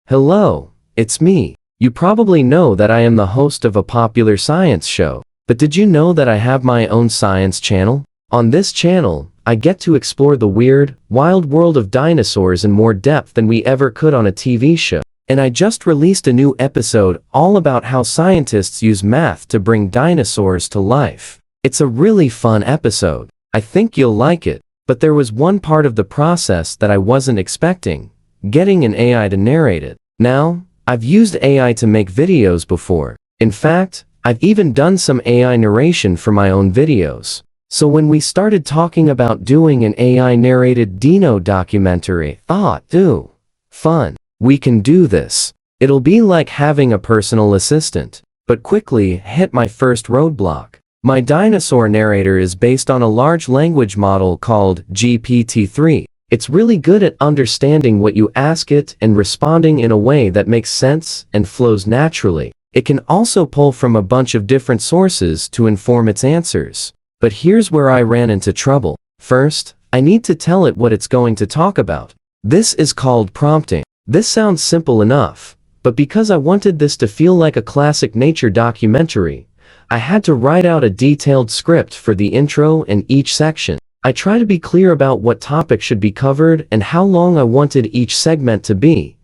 Hello, it's me. You probably know that I am the host of a popular science show, but did you know that I have my own science channel? On this channel, I get to explore the weird, wild world of dinosaurs in more depth than we ever could on a TV show. And I just released a new episode all about how scientists use math to bring dinosaurs to life. It's a really fun episode. I think you'll like it. But there was one part of the process that I wasn't expecting: getting an AI to narrate it. Now, I've used AI to make videos before. In fact, I've even done some AI narration for my own videos. So when we started talking about doing an AI-narrated dino documentary, I thought, fun. We can do this. It'll be like having a personal assistant. But quickly hit my first roadblock. My dinosaur narrator is based on a large language model called GPT-3. It's really good at understanding what you ask it and responding in a way that makes sense and flows naturally. It can also pull from a bunch of different sources to inform its answers. But here's where I ran into trouble. First, I need to tell it what it's going to talk about. This is called prompting. This sounds simple enough, but because I wanted this to feel like a classic nature documentary, I had to write out a detailed script for the intro and each section. I try to be clear about what topic should be covered and how long I wanted each segment to be,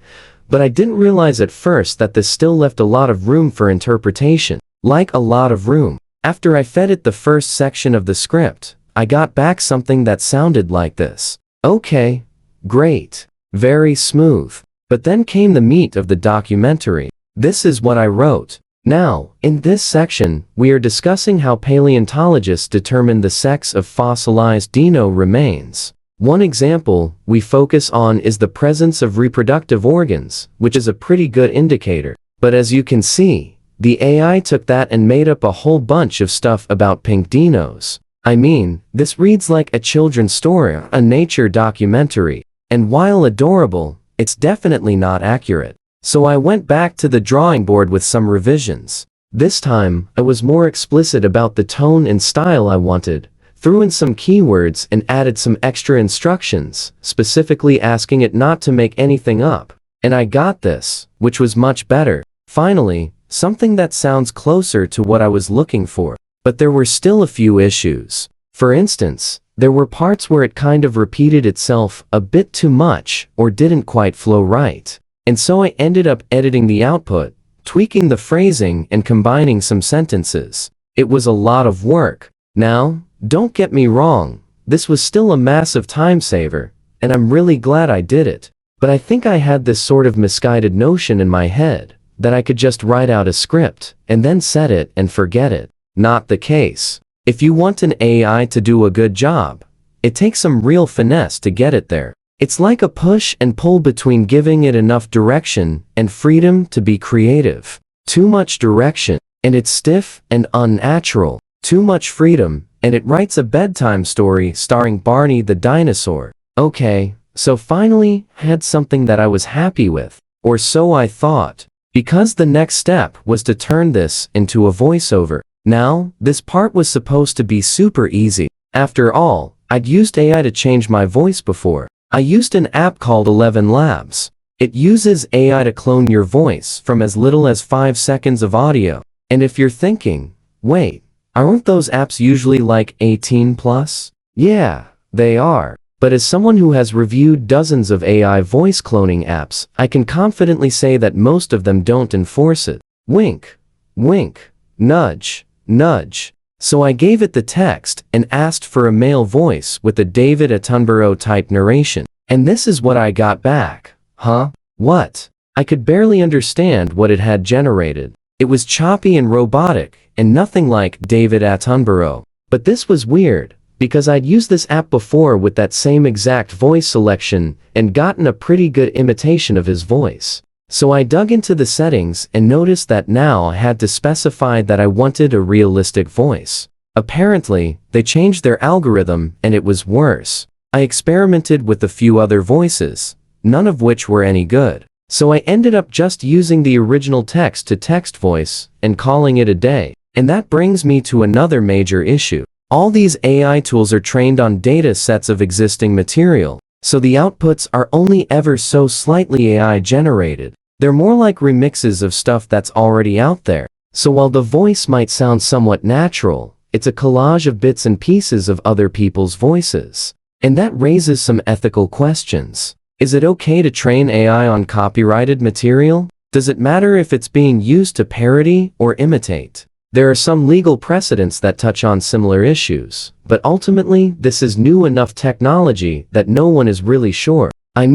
but I didn't realize at first that this still left a lot of room for interpretation. Like a lot of room. After I fed it the first section of the script, I got back something that sounded like this. Okay, great, very smooth. But then came the meat of the documentary. This is what I wrote. Now, in this section, we are discussing how paleontologists determine the sex of fossilized dino remains. One example we focus on is the presence of reproductive organs, which is a pretty good indicator. But as you can see, the AI took that and made up a whole bunch of stuff about pink dinos. I mean, this reads like a children's story, a nature documentary. And while adorable, it's definitely not accurate. So I went back to the drawing board with some revisions. This time, I was more explicit about the tone and style I wanted, threw in some keywords and added some extra instructions, specifically asking it not to make anything up. And I got this, which was much better. Finally, something that sounds closer to what I was looking for. But there were still a few issues. For instance, there were parts where it kind of repeated itself a bit too much or didn't quite flow right. And so I ended up editing the output, tweaking the phrasing and combining some sentences. It was a lot of work. Now, don't get me wrong, this was still a massive time saver, and I'm really glad I did it. But I think I had this sort of misguided notion in my head that I could just write out a script and then set it and forget it. Not the case. If you want an AI to do a good job, it takes some real finesse to get it there. It's like a push and pull between giving it enough direction and freedom to be creative. Too much direction, and it's stiff and unnatural. Too much freedom, and it writes a bedtime story starring Barney the dinosaur. Okay, so finally, I had something that I was happy with. Or so I thought. Because the next step was to turn this into a voiceover. Now, this part was supposed to be super easy. After all, I'd used AI to change my voice before. I used an app called 11 Labs. It uses AI to clone your voice from as little as 5 seconds of audio. And if you're thinking, wait, aren't those apps usually like 18 plus? Yeah, they are. But as someone who has reviewed dozens of AI voice cloning apps, I can confidently say that most of them don't enforce it. Wink, wink, nudge, nudge. So I gave it the text and asked for a male voice with a David Attenborough type narration. And this is what I got back. Huh? What? I could barely understand what it had generated. It was choppy and robotic, and nothing like David Attenborough. But this was weird, because I'd used this app before with that same exact voice selection and gotten a pretty good imitation of his voice. So I dug into the settings and noticed that now I had to specify that I wanted a realistic voice. Apparently, they changed their algorithm and it was worse. I experimented with a few other voices, none of which were any good. So I ended up just using the original text-to-text voice and calling it a day. And that brings me to another major issue. All these AI tools are trained on data sets of existing material. So the outputs are only ever so slightly AI generated. They're more like remixes of stuff that's already out there. So while the voice might sound somewhat natural, it's a collage of bits and pieces of other people's voices. And that raises some ethical questions. Is it okay to train AI on copyrighted material? Does it matter if it's being used to parody or imitate? There are some legal precedents that touch on similar issues, but ultimately, this is new enough technology that no one is really sure. I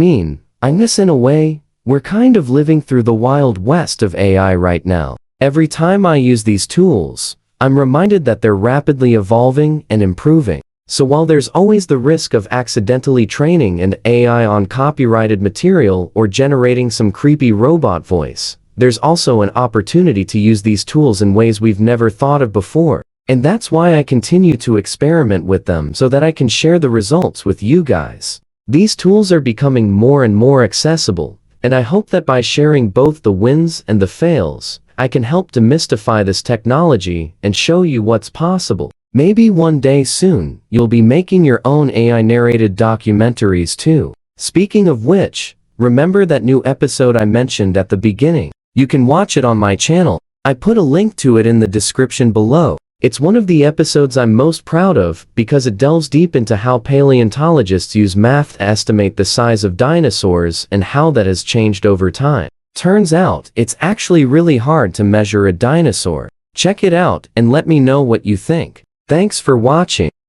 guess in a way, we're kind of living through the Wild West of AI right now. Every time I use these tools, I'm reminded that they're rapidly evolving and improving. So while there's always the risk of accidentally training an AI on copyrighted material or generating some creepy robot voice, there's also an opportunity to use these tools in ways we've never thought of before. And that's why I continue to experiment with them so that I can share the results with you guys. These tools are becoming more and more accessible, and I hope that by sharing both the wins and the fails, I can help demystify this technology and show you what's possible. Maybe one day soon, you'll be making your own AI-narrated documentaries too. Speaking of which, remember that new episode I mentioned at the beginning? You can watch it on my channel. I put a link to it in the description below. It's one of the episodes I'm most proud of because it delves deep into how paleontologists use math to estimate the size of dinosaurs and how that has changed over time. Turns out, it's actually really hard to measure a dinosaur. Check it out and let me know what you think. Thanks for watching.